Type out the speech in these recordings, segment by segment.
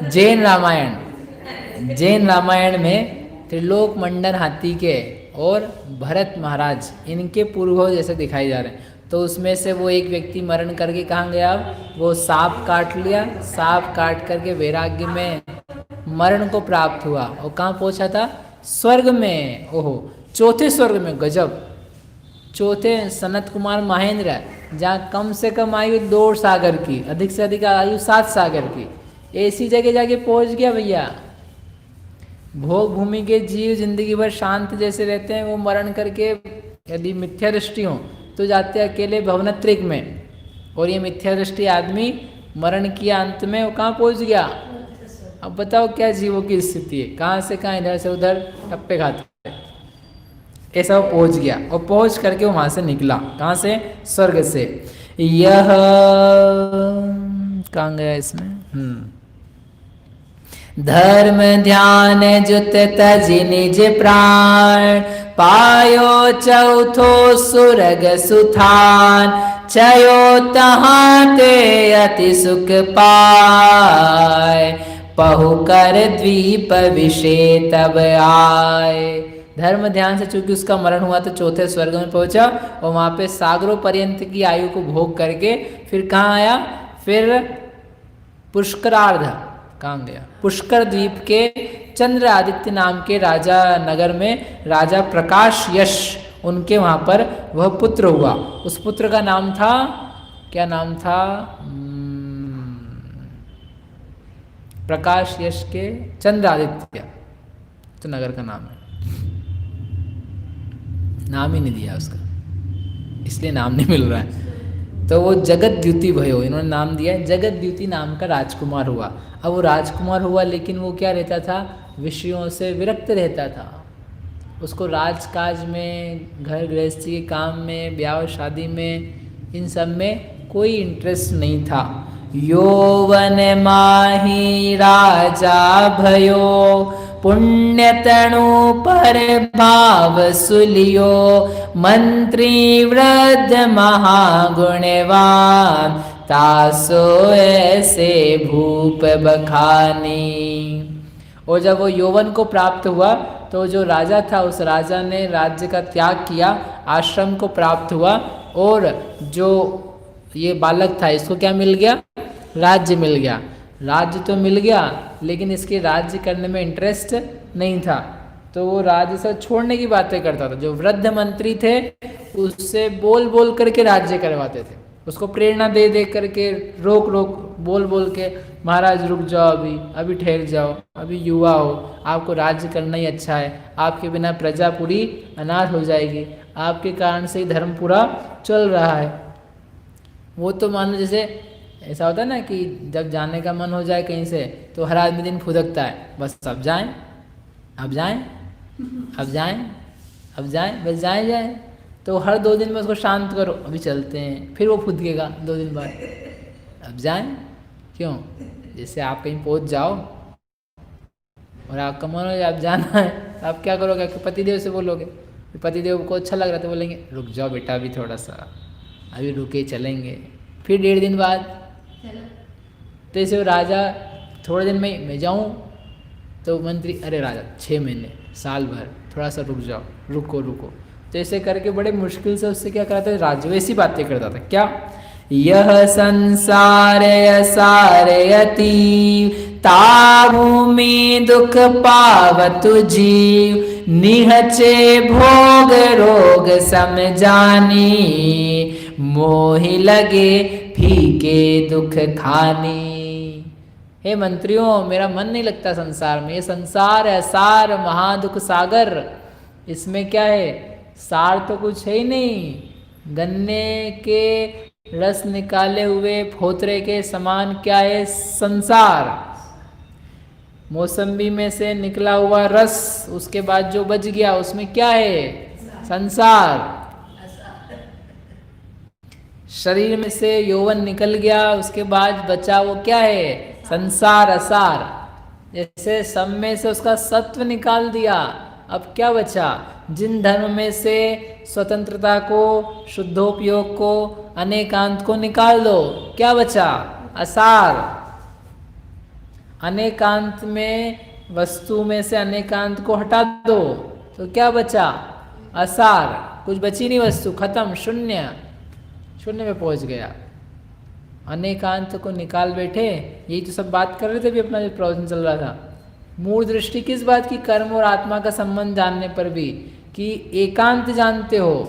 जैन रामायण में त्रिलोक मंडन हाथी के और भरत महाराज इनके पूर्वज जैसे दिखाई जा रहे हैं। तो उसमें से वो एक व्यक्ति मरण करके कहाँ गया? अब वो सांप काट लिया, सांप काट करके वैराग्य में मरण को प्राप्त हुआ और कहाँ पहुंचा था? स्वर्ग में। ओहो, चौथे स्वर्ग में। गजब। चौथे सनत कुमार महेंद्र, जहाँ कम से कम आयु 2 सागर की, अधिक से अधिक आयु 7 सागर की, ऐसी जगह जाके पहुंच गया भैया। भोग भूमि के जीव जिंदगी भर शांत जैसे रहते हैं, वो मरण करके यदि मिथ्या दृष्टि हो तो जाते हैं अकेले भवनत्रिक में। और ये मिथ्या दृष्टि आदमी मरण किया, अंत में वो कहाँ पहुंच गया? अब बताओ क्या जीवों की स्थिति है, कहाँ से कहाँ, इधर से उधर टप्पे खाते। ऐसा वो पहुंच गया और पहुंच करके वो वहां से निकला। कहाँ से? स्वर्ग से। यह कहाँ गया इसमें? धर्म ध्यान जुत तजि निज प्राण, पायो चौथो सुरग सुथान, चयो तहाँ ते अति सुख पाय, पहु कर द्वीप विषे तब आए। धर्म ध्यान से चूंकि उसका मरण हुआ तो चौथे स्वर्ग में पहुंचा और वहां पे सागरों पर्यंत की आयु को भोग करके फिर कहाँ आया? फिर पुष्करार्ध। कहाँ गया? पुष्कर द्वीप के चंद्र आदित्य नाम के राजा नगर में राजा प्रकाश यश, उनके वहां पर वह पुत्र हुआ। उस पुत्र का नाम था, क्या नाम था? प्रकाश यश के चंद्र आदित्य तो नगर का नाम है। नाम ही नहीं दिया उसका, इसलिए नाम नहीं मिल रहा है। तो वो जगत द्युति भयो, इन्होंने नाम दिया है। जगत द्युति नाम का राजकुमार हुआ। अब वो राजकुमार हुआ लेकिन वो क्या रहता था? विषयों से विरक्त रहता था। उसको राजकाज में, घर गृहस्थी के काम में, ब्याह शादी में, इन सब में कोई इंटरेस्ट नहीं था। यौवन माही राजा भयो, पुण्य तनु पर भाव सुलियो, मंत्री वृद्ध महागुणवान, तासो ऐसे भूप बखानी। और जब वो यौवन को प्राप्त हुआ तो जो राजा था उस राजा ने राज्य का त्याग किया, आश्रम को प्राप्त हुआ और जो ये बालक था इसको क्या मिल गया? राज्य मिल गया। राज्य तो मिल गया लेकिन इसके राज्य करने में इंटरेस्ट नहीं था, तो वो राज्य से छोड़ने की बातें करता था। जो वृद्ध मंत्री थे उससे बोल बोल करके राज्य करवाते थे, उसको प्रेरणा दे दे करके, रोक रोक बोल बोल के, महाराज रुक जाओ, अभी ठहर जाओ, अभी युवा हो, आपको राज्य करना ही अच्छा है, आपके बिना प्रजा पूरी अनाथ हो जाएगी, आपके कारण से ही धर्म पूरा चल रहा है। वो तो मानो जैसे ऐसा होता है ना कि जब जाने का मन हो जाए कहीं से तो हर आदमी दिन फुदकता है, बस अब जाएं, अब जाएं, अब जाएं, अब जाएं, बस जाएं। तो हर 2 दिन में उसको शांत करो, अभी चलते हैं, फिर वो फुदकेगा 2 दिन बाद, अब जाएं। क्यों? जैसे आप कहीं पहुंच जाओ और आपका मन हो जाए आप जाना है, तो आप क्या करोगे? आपके पतिदेव से बोलोगे, पतिदेव को अच्छा लग रहा तो बोलेंगे रुक जाओ बेटा अभी थोड़ा सा, अभी रुके चलेंगे, फिर 1.5 दिन बाद। तो ऐसे वो राजा थोड़े दिन में मैं जाऊँ तो मंत्री अरे राजा 6 महीने साल भर थोड़ा सा रुक जाओ, रुको। तो ऐसे करके बड़े मुश्किल से उससे क्या कराता है? राजा वैसी बातें करता था। क्या? यह संसार असारयति, ता भूमि दुख पावतु जीव, निहचे भोग रोग समझानी, मोहि लगे फीके दुख खानी। हे मंत्रियों, मेरा मन नहीं लगता संसार में। ये संसार है सार महादुख सागर, इसमें क्या है? सार तो कुछ है ही नहीं। गन्ने के रस निकाले हुए फोतरे के समान क्या है संसार? मौसम्बी में से निकला हुआ रस, उसके बाद जो बच गया उसमें क्या है? संसार। शरीर में से यौवन निकल गया, उसके बाद बचा वो क्या है? संसार असार। जैसे सब में से उसका सत्व निकाल दिया, अब क्या बचा? जिन धर्म में से स्वतंत्रता को, शुद्धोपयोग को, अनेकांत को निकाल दो, क्या बचा? असार। अनेकांत में वस्तु में से अनेकांत को हटा दो तो क्या बचा? असार, कुछ बची नहीं वस्तु, खत्म, शून्य, शून्य में पहुंच गया। अनेकांत को निकाल बैठे, यही तो सब बात कर रहे थे अभी अपना जो प्रवचन चल रहा था। मूल दृष्टि किस बात की? कर्म और आत्मा का संबंध जानने पर भी, कि एकांत जानते हो,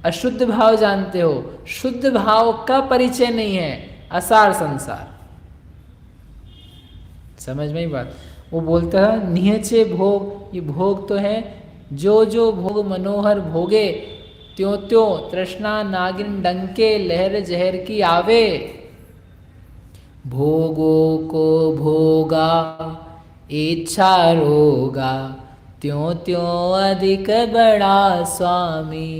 अशुद्ध भाव जानते हो, शुद्ध भाव का परिचय नहीं है, असार संसार। समझ में ही बात? वो बोलता है निहचे भोग, ये भोग तो है, जो जो भोग मनोहर भोगे, त्यों त्यों तृष्णा नागिन डंके लहर जहर की आवे। भोगों को भोगा इच्छा रोगा, त्यों त्यों अधिक बड़ा स्वामी।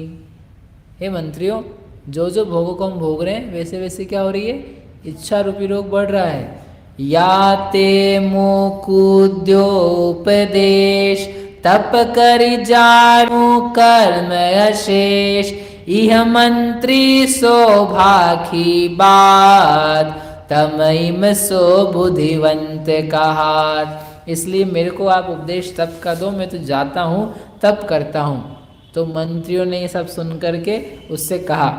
हे मंत्रियों, जो जो भोगों को हम भोग रहे हैं वैसे वैसे क्या हो रही है? इच्छा रूपी रोग बढ़ रहा है। या ते मुकुद्योपदेश, तप करि जानु कर्म अशेष। इह मंत्री सौभाखी बात, तमईम सो बुद्धिवंत कहात। इसलिए मेरे को आप उपदेश तप का दो, मैं तो जाता हूँ, तप करता हूँ। तो मंत्रियों ने ये सब सुन करके उससे कहा,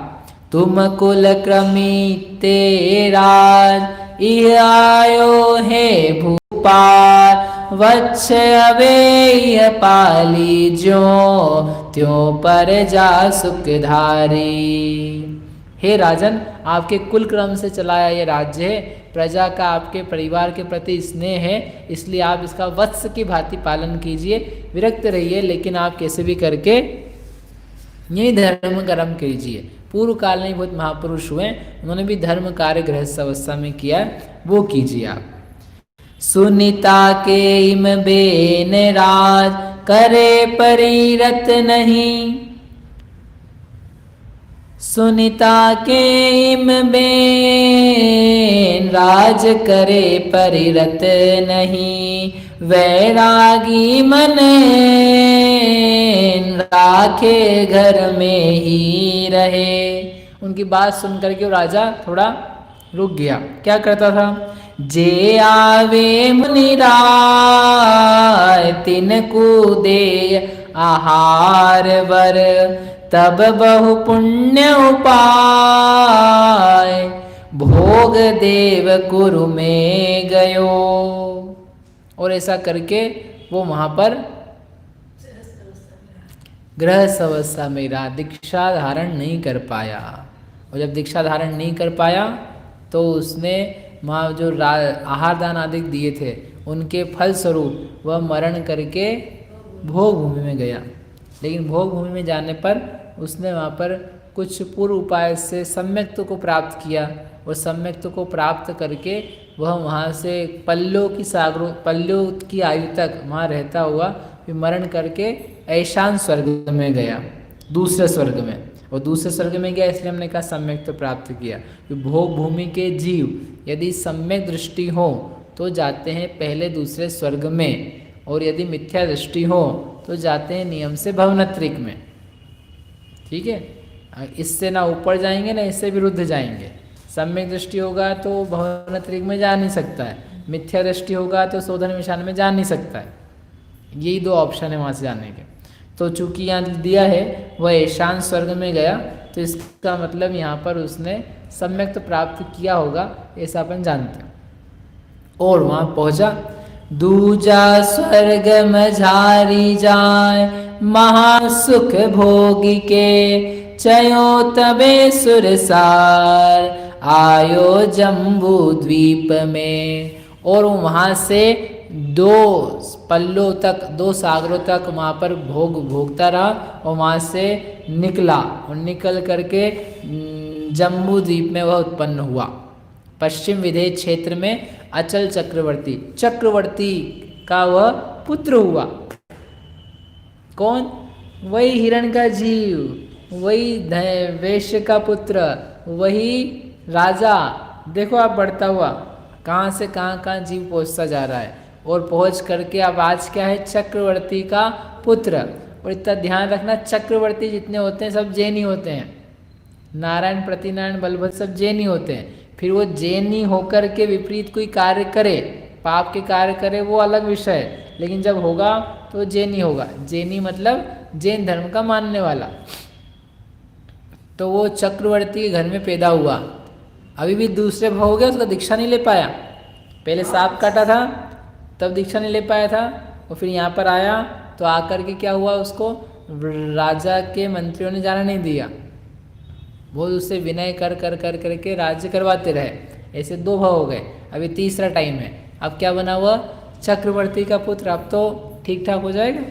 तुम कुल क्रमी तेराज, इह आयो है भूपाल। वत्स अवेय पाली ज्यो, त्यों पर जा सुखधारी। हे राजन, आपके कुल क्रम से चलाया ये राज्य है, प्रजा का आपके परिवार के प्रति स्नेह है, इसलिए आप इसका वत्स की भांति पालन कीजिए, विरक्त रहिए, लेकिन आप कैसे भी करके यही धर्म कर्म कीजिए। पूर्व काल में बहुत महापुरुष हुए, उन्होंने भी धर्म कार्य गृहस्थ अवस्था में किया, वो कीजिए आप। सुनीता के इम बेन राज, करे परिरत नहीं। सुनीता के इम बेन राज, करे परिरत नहीं। वैरागी मन राखे, घर में ही रहे। उनकी बात सुन करके वो राजा थोड़ा रुक गया। क्या करता था? जे आवे मुनि राय, तिनको दे आहार वर। तब बहु पुण्य उपाय, भोग देव कुरु में गयो। और ऐसा करके वो वहाँ पर गृहस्थ अवस्था में रहा, दीक्षा धारण नहीं कर पाया। और जब दीक्षा धारण नहीं कर पाया तो उसने वहाँ जो आहार दान आदि दिए थे उनके फल स्वरूप वह मरण करके भोग भूमि में गया। लेकिन भोग भूमि में जाने पर उसने वहाँ पर कुछ पूर्व उपाय से सम्यक्त्व को प्राप्त किया, और सम्यक्त्व को प्राप्त करके वह वहाँ से पल्लों की आयु तक वहाँ रहता हुआ फिर मरण करके ऐशान स्वर्ग में गया, दूसरे स्वर्ग में। और दूसरे स्वर्ग में गया इसलिए हमने कहा सम्यक्त्व प्राप्त किया। भोग भूमि के जीव यदि सम्यक दृष्टि हो तो जाते हैं पहले दूसरे स्वर्ग में, और यदि मिथ्या दृष्टि हो तो जाते हैं नियम से भवनत्रिक में। ठीक है, इससे ना ऊपर जाएंगे ना इससे विरुद्ध जाएंगे। सम्यक दृष्टि होगा तो भवनत्रिक में जा नहीं सकता है, मिथ्या दृष्टि होगा तो शोधन विषान में जा नहीं सकता है। यही दो ऑप्शन है वहाँ से जाने के। तो चूंकि यहाँ दिया है वह ईशान स्वर्ग में गया, तो इसका मतलब यहाँ पर उसने सम्यक तो प्राप्त किया होगा, ऐसा अपन जानते हैं। और वहाँ पहुँचा, दूजा स्वर्ग मझारी जाय, महासुख भोगी के। चयो तबे सुरसार, आयो जम्बू द्वीप में। और वहाँ से 2 पल्लों तक, 2 सागरों तक वहाँ पर भोगता रहा, और वहाँ से निकला, और निकल करके जम्बू द्वीप में वह उत्पन्न हुआ। पश्चिम विदेह क्षेत्र में अचल चक्रवर्ती का वह पुत्र हुआ। कौन? वही हिरण का जीव, वही वैश्य का पुत्र, वही राजा। देखो आप बढ़ता हुआ कहाँ से कहाँ जीव पहुँचता जा रहा है, और पहुँच करके अब आज क्या है? चक्रवर्ती का पुत्र। और इतना ध्यान रखना, चक्रवर्ती जितने होते हैं सब जैनी होते हैं। नारायण, प्रतिनारायण, बलभद्र सब जैनी होते हैं। फिर वो जैनी होकर के विपरीत कोई कार्य करे, पाप के कार्य करे वो अलग विषय है, लेकिन जब होगा तो जैनी होगा। जैनी मतलब जैन धर्म का मानने वाला। तो वो चक्रवर्ती के घर में पैदा हुआ, अभी भी दूसरे भाव हो गया, उसका दीक्षा नहीं ले पाया। पहले सांप काटा था तब दीक्षा नहीं ले पाया था, और फिर यहाँ पर आया तो आकर के क्या हुआ, उसको राजा के मंत्रियों ने जाना नहीं दिया। वो उससे विनय कर कर कर करके राज्य करवाते रहे। ऐसे 2 भाव हो गए, अभी तीसरा टाइम है। अब क्या बना हुआ, चक्रवर्ती का पुत्र। अब तो ठीक ठाक हो जाएगा।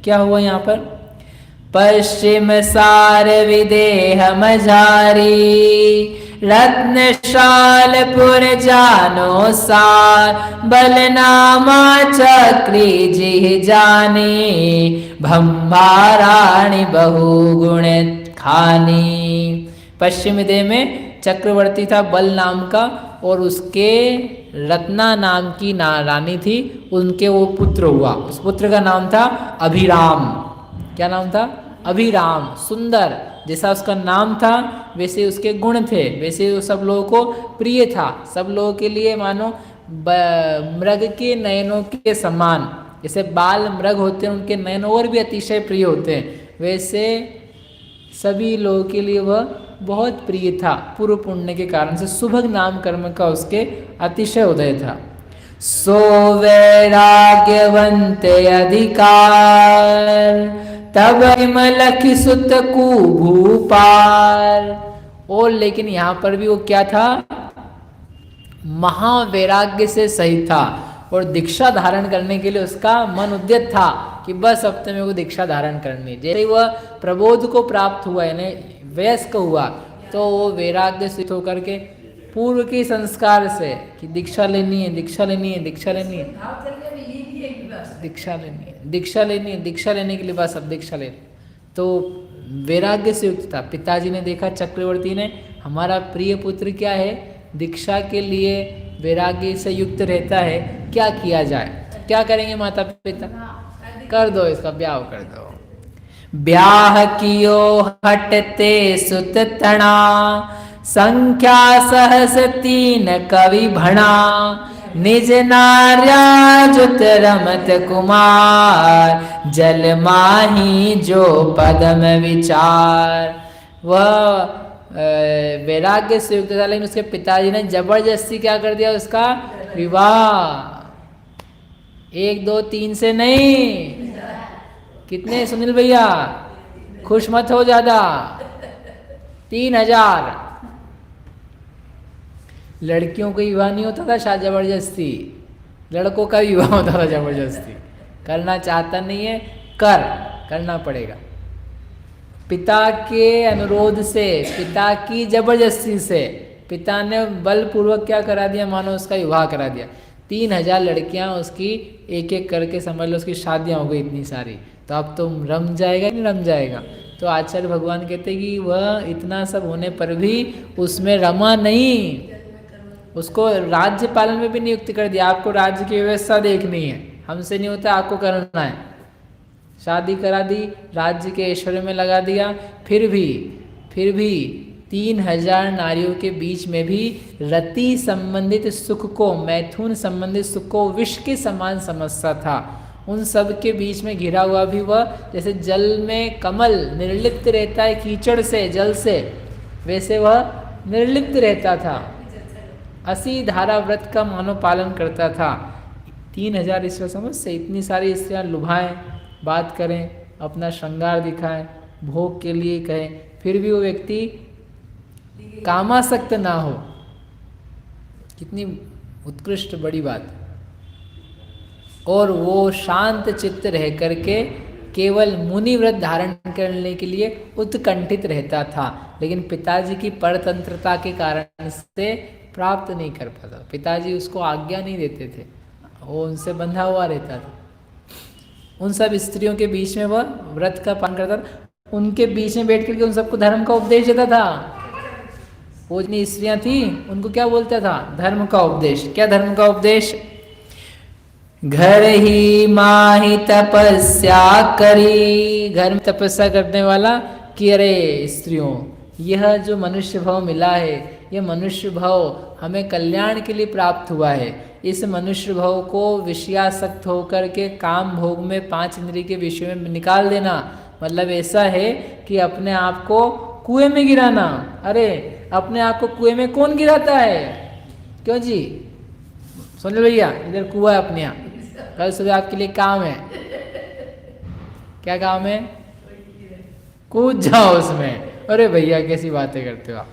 क्या हुआ यहाँ पर, पश्चिम सार विदेह मझारी, रत्नशालपुर जानो सार, बलनामा चक्री जी जानी, भंभाराणी बहुगुण खानी। पश्चिम विदेह में चक्रवर्ती था बल नाम का, और उसके रत्ना नाम की रानी थी, उनके वो पुत्र हुआ। उस पुत्र का नाम था अभिराम। क्या नाम था, अभिराम। सुंदर, जैसा उसका नाम था वैसे उसके गुण थे, वैसे वो सब लोगों को प्रिय था। सब लोगों के लिए मानो मृग के नयनों के समान, जैसे बाल मृग होते हैं उनके नयन और भी अतिशय प्रिय होते हैं, वैसे सभी लोगों के लिए वह बहुत प्रिय था। पूर्व पुण्य के कारण से सुभग नाम कर्म का उसके अतिशय उदय था। सो वैराग्यवंत अधिकार, तब मलखि सुत कुभूपाल। और लेकिन यहाँ पर भी वो क्या था, महावैराग्य से सही था, और दीक्षा धारण करने के लिए उसका मन उद्यत था कि बस हफ्ते में वो दीक्षा धारण करनी। जैसे ही वह प्रबोध को प्राप्त हुआ, यानी वयस्क हुआ, तो वो वैराग्य सिद्ध होकर के पूर्व के संस्कार से कि दीक्षा लेनी है, दीक्षा लेनी है, दीक्षा लेनी है, दीक्षा लेनी है, दीक्षा लेनी है, दीक्षा लेने के लिए बस अब दीक्षा ले। तो वैराग्य से युक्त था। पिताजी ने देखा, चक्रवर्ती ने, हमारा प्रिय पुत्र क्या है, दीक्षा के लिए वैराग्य से युक्त रहता है, क्या किया जाए। क्या करेंगे माता पिता, कर दो इसका ब्याह कर दो। ब्याह कियो हटते सुत तणा, संख्या सहस 3 कवि भणा, निज नार्याजुत रमत कुमार, जल माही जो पदम विचार। वह वैराग्य से युक्त था, लेकिन उसके पिताजी ने जबरदस्ती क्या कर दिया, उसका विवाह 1 2 3 से नहीं। कितने सुनील भैया, खुश मत हो ज्यादा, 3000। लड़कियों का विवाह नहीं होता था शायद जबरदस्ती, लड़कों का विवाह होता था जबरदस्ती। करना चाहता नहीं है, करना पड़ेगा। पिता के अनुरोध से, पिता की जबरदस्ती से, पिता ने बलपूर्वक क्या करा दिया, मानो उसका विवाह करा दिया। 3000 लड़कियां उसकी एक एक करके समझ लो उसकी शादियां हो गई इतनी सारी। तो अब तो रम जाएगा नहीं रम जाएगा। तो आचार्य भगवान कहते कि वह इतना सब होने पर भी उसमें रमा नहीं, उसको राज्य पालन में भी नियुक्त कर दिया। आपको राज्य की व्यवस्था देखनी है, हमसे नहीं होता, आपको करना है। शादी करा दी, राज्य के ऐश्वर्य में लगा दिया, फिर भी 3000 नारियों के बीच में भी रति संबंधित सुख को, मैथुन संबंधित सुख को विष के समान समझता था। उन सब के बीच में घिरा हुआ भी वह, जैसे जल में कमल निर्लिप्त रहता है कीचड़ से, जल से, वैसे वह निर्लिप्त रहता था। 80 धारा व्रत का मानो पालन करता था। 3000 स्त्रियाँ समझ से, इतनी सारी स्त्रियाँ लुभाएं, बात करें, अपना श्रृंगार दिखाएं, भोग के लिए कहें, फिर भी वो व्यक्ति कामासक्त ना हो। कितनी उत्कृष्ट बड़ी बात। और वो शांत चित्त रह करके केवल मुनि व्रत धारण करने के लिए उत्कंठित रहता था, लेकिन पिताजी की परतंत्रता के कारण से प्राप्त नहीं कर पाता। पिताजी उसको आज्ञा नहीं देते थे, वो उनसे बंधा हुआ रहता था। उन सब स्त्रियों के बीच में वह व्रत का पालन करता था, उनके बीच में बैठ करके उन सबको धर्म का उपदेश देता था। वो जितनी स्त्रियां थी उनको क्या बोलता था, धर्म का उपदेश। क्या धर्म का उपदेश, घर ही माही तपस्या करी, घर में तपस्या करने वाला कि अरे स्त्रियों, यह जो मनुष्य भाव मिला है, यह मनुष्य भाव हमें कल्याण के लिए प्राप्त हुआ है। इस मनुष्य भाव को विषयासक्त होकर के काम भोग में 5 इंद्रिय के विषय में निकाल देना, मतलब ऐसा है कि अपने आप को कुएं में गिराना। अरे अपने आप को कुएं में कौन गिराता है? क्यों जी? सुन लो भैया, इधर कुआं है अपने यहाँ, कल सुबह आपके लिए काम है। क्या काम है? कूद जाओ उसमें। अरे भैया कैसी बातें करते हो आप?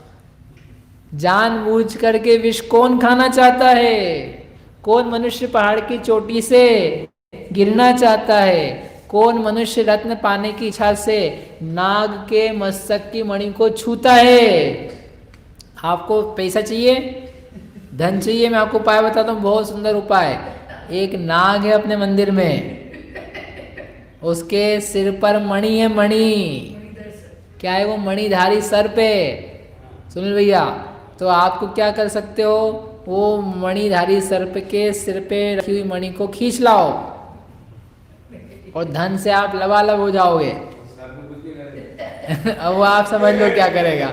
जानबूझ करके विष कौन खाना चाहता है? कौन मनुष्य पहाड़ की चोटी से गिरना चाहता है? कौन मनुष्य रत्न पाने की इच्छा से नाग के मस्तक की मणि को छूता है? आपको पैसा चाहिए, धन चाहिए? मैं आपको उपाय बताता हूँ, बहुत सुंदर उपाय। एक नाग है अपने मंदिर में, उसके सिर पर मणि है, मणि। क्या है वो? मणिधारी सर्प है। सुनील भैया, तो आपको क्या कर सकते हो? वो मणिधारी सर्प के सिर पे रखी हुई मणि को खींच लाओ और धन से आप लबालब हो जाओगे। अब वो आप समझ लो क्या करेगा।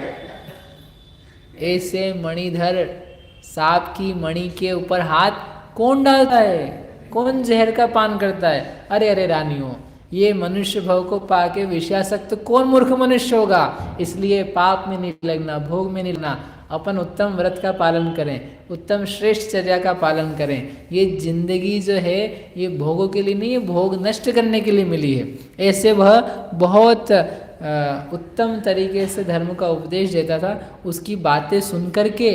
ऐसे मणिधर सांप की मणि के ऊपर हाथ कौन डालता है? कौन जहर का पान करता है? अरे अरे रानियों, ये मनुष्य भव को पाके विषयासक्त कौन मूर्ख मनुष्य होगा? इसलिए पाप में नहीं लगना, भोग में नहीं लगना। अपन उत्तम व्रत का पालन करें, उत्तम श्रेष्ठ चर्या का पालन करें। ये जिंदगी जो है ये भोगों के लिए नहीं है, भोग नष्ट करने के लिए मिली है। ऐसे वह बहुत उत्तम तरीके से धर्म का उपदेश देता था। उसकी बातें सुन करके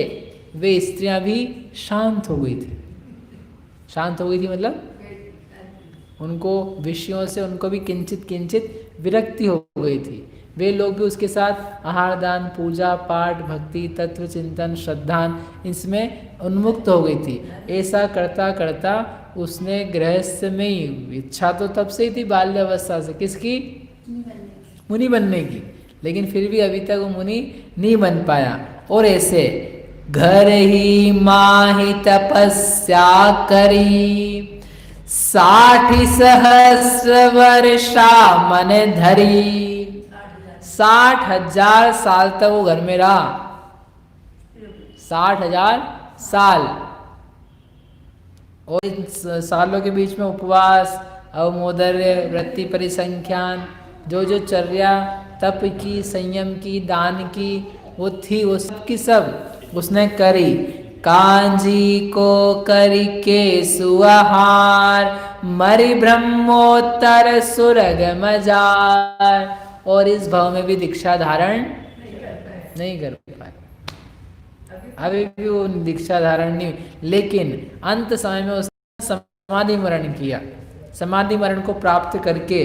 वे स्त्रियां भी शांत हो गई थी। शांत हो गई थी मतलब उनको विषयों से उनको भी किंचित किंचित विरक्ति हो गई थी। वे लोग भी उसके साथ आहार दान, पूजा पाठ, भक्ति, तत्व चिंतन, श्रद्धान, इसमें उन्मुक्त हो गई थी। ऐसा करता करता उसने गृहस्थ में ही, इच्छा तो तब से ही थी बाल्यावस्था से, किसकी? मुनि बनने की, लेकिन फिर भी अभी तक वो मुनि नहीं बन पाया। और ऐसे घर ही माही तपस्या करी, 60 सहस्र वर्षा मन धरी। 60,000 साल तक वो घर में रहा। 60,000 साल। और इन सालों के बीच में उपवास, अवमोदर्य, वृत्ति परिसंख्यान, जो जो चर्या तप की, संयम की, दान की वो थी, वो सब की सब उसने करी। कांजी को करी के सुआहार, मरि ब्रह्मोत्तर सुरग मजार। और इस भाव में भी दीक्षा धारण नहीं कर पाए। अभी भी वो दीक्षा धारण नहीं, लेकिन अंत समय में उसने समाधि मरण किया। समाधि मरण को प्राप्त करके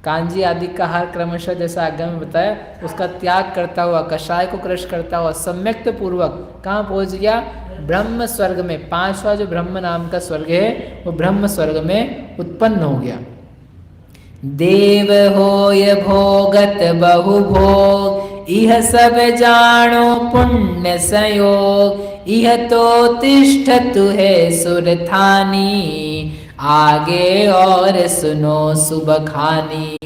कांजी आदि का हर क्रमशः, जैसा आगे में बताया, उसका त्याग करता हुआ, कषाय को क्रश करता हुआ सम्यक्त पूर्वक कहाँ पहुंच गया? ब्रह्म स्वर्ग में। 5वां जो ब्रह्म नाम का स्वर्ग है वो ब्रह्म स्वर्ग में उत्पन्न हो गया। देव होय भोगत बहु भोग, इह सब जानो पुण्य संयोग। इह तो तिष्ठतु है सुरथानी, आगे और सुनो शुभ खानी।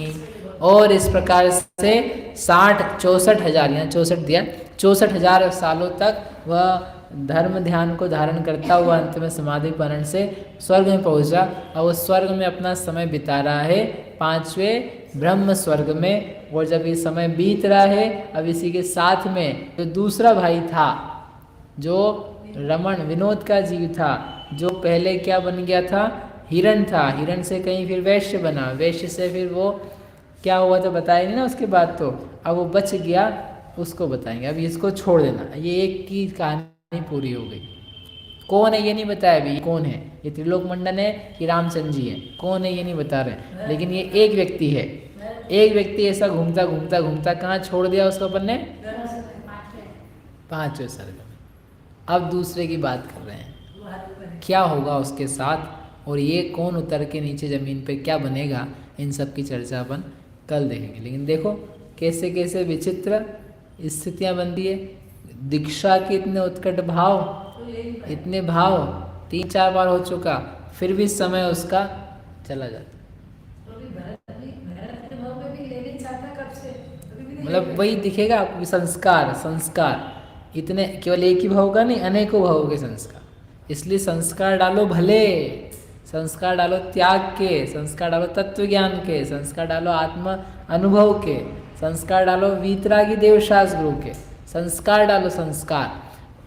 और इस प्रकार से 64,000 यहाँ 64 दिया, 64,000 सालों तक वह धर्म ध्यान को धारण करता हुआ अंत में समाधि मरण से स्वर्ग में पहुंचा। और वो स्वर्ग में अपना समय बिता रहा है 5वें ब्रह्म स्वर्ग में। और जब ये समय बीत रहा है, अब इसी के साथ में जो दूसरा भाई था, जो रमण विनोद का जीव था, जो पहले क्या बन गया था? हिरण था। हिरण से कहीं फिर वैश्य बना, वैश्य से फिर वो क्या हुआ तो बताया नहीं ना उसके बाद। तो अब वो बच गया, उसको बताएंगे। अब इसको छोड़ देना, ये एक की कहानी पूरी हो गई। कौन है ये नहीं बताया अभी, कौन है ये? त्रिलोक मंडन है कि रामचंद्र जी है? कौन है ये नहीं बता रहे, लेकिन ये एक व्यक्ति है। एक व्यक्ति ऐसा घूमता घूमता घूमता कहाँ छोड़ दिया उसको अपन ने? 5वें सर्ग में। अब दूसरे की बात कर रहे हैं, क्या होगा उसके साथ और ये कौन उतर के नीचे ज़मीन पे क्या बनेगा, इन सब की चर्चा अपन कल देखेंगे। लेकिन देखो कैसे कैसे विचित्र स्थितियाँ बनती है। दीक्षा के इतने उत्कट भाव, इतने भाव 3-4 बार हो चुका, फिर भी समय उसका चला जाता। मतलब वही दिखेगा आपको, संस्कार संस्कार इतने, केवल एक ही भाव का नहीं, अनेकों भावों के संस्कार। इसलिए संस्कार डालो भले, संस्कार डालो त्याग के, संस्कार डालो तत्व ज्ञान के, संस्कार डालो आत्म अनुभव के, संस्कार डालो वीतरागी देवशास गुरु के, संस्कार डालो संस्कार।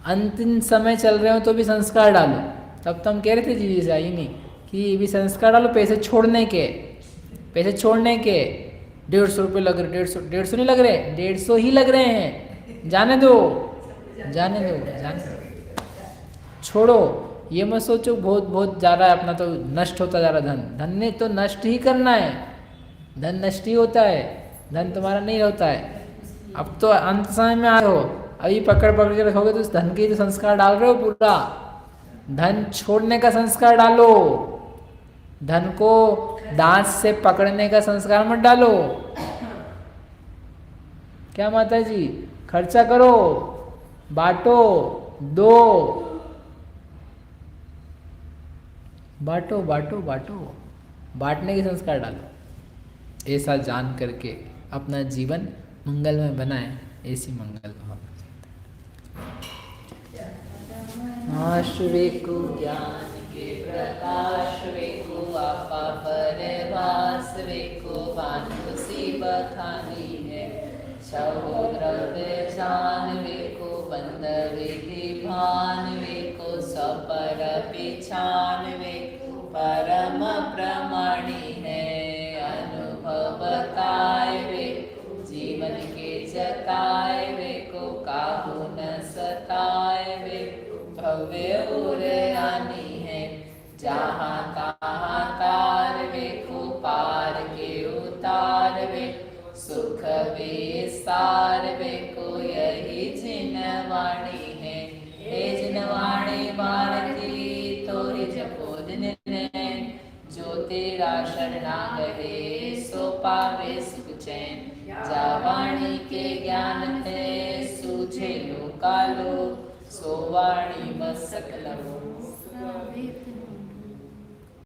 अंतिम समय चल रहे हो तो भी संस्कार डालो। तब तो हम कह रहे थे जी से आई नहीं कि भी संस्कार डालो, पैसे छोड़ने के, पैसे छोड़ने के। 150 रुपये लग रहे, 150 नहीं लग रहे, 150 ही लग रहे हैं, जाने दो जाने दो जाने दो, छोड़ो। ये मत सोचो बहुत बहुत जा रहा है अपना तो नष्ट होता जा रहा धन, धन ने तो नष्ट ही करना है, धन नष्ट ही होता है, धन तुम्हारा नहीं होता है। अब तो अंत समय में आ रहे हो, अभी पकड़ पकड़ के रखोगे तो उस धन के तो संस्कार डाल रहे हो पूरा। धन छोड़ने का संस्कार डालो, धन को दांत से पकड़ने का संस्कार मत डालो। क्या माता जी, खर्चा करो, बांटो, दो, बांटो बांटो बांटो, बांटने के संस्कार डालो। ऐसा जान करके अपना जीवन मंगलमय बनाए, ऐसी मंगल भावना। को ज्ञान के प्रकाश वेको, आपा परवास वेको, वानुसी बखानी है। छहो द्रव्य जान वेको, बंद विधि भान वेको, सपर पिछान वेको, परम प्रमाणी है। अनुभव काय वेको, जीवन के जताए वेको, काहू न सताए वेको, भव्य उरयानी है। जहाँ तहाँ तार वेको, पार के उतार वेको, सुख विस्तार वेको, यही जिनवाणी है। हे जिनवाणी भारती, तोरि जपो दिन नैन, जो तेरा शरणागत सो पावे सुख चैन। जा वाणी के ज्ञान ते, सूझे लोकालो, सो वाणी मत सकल हो।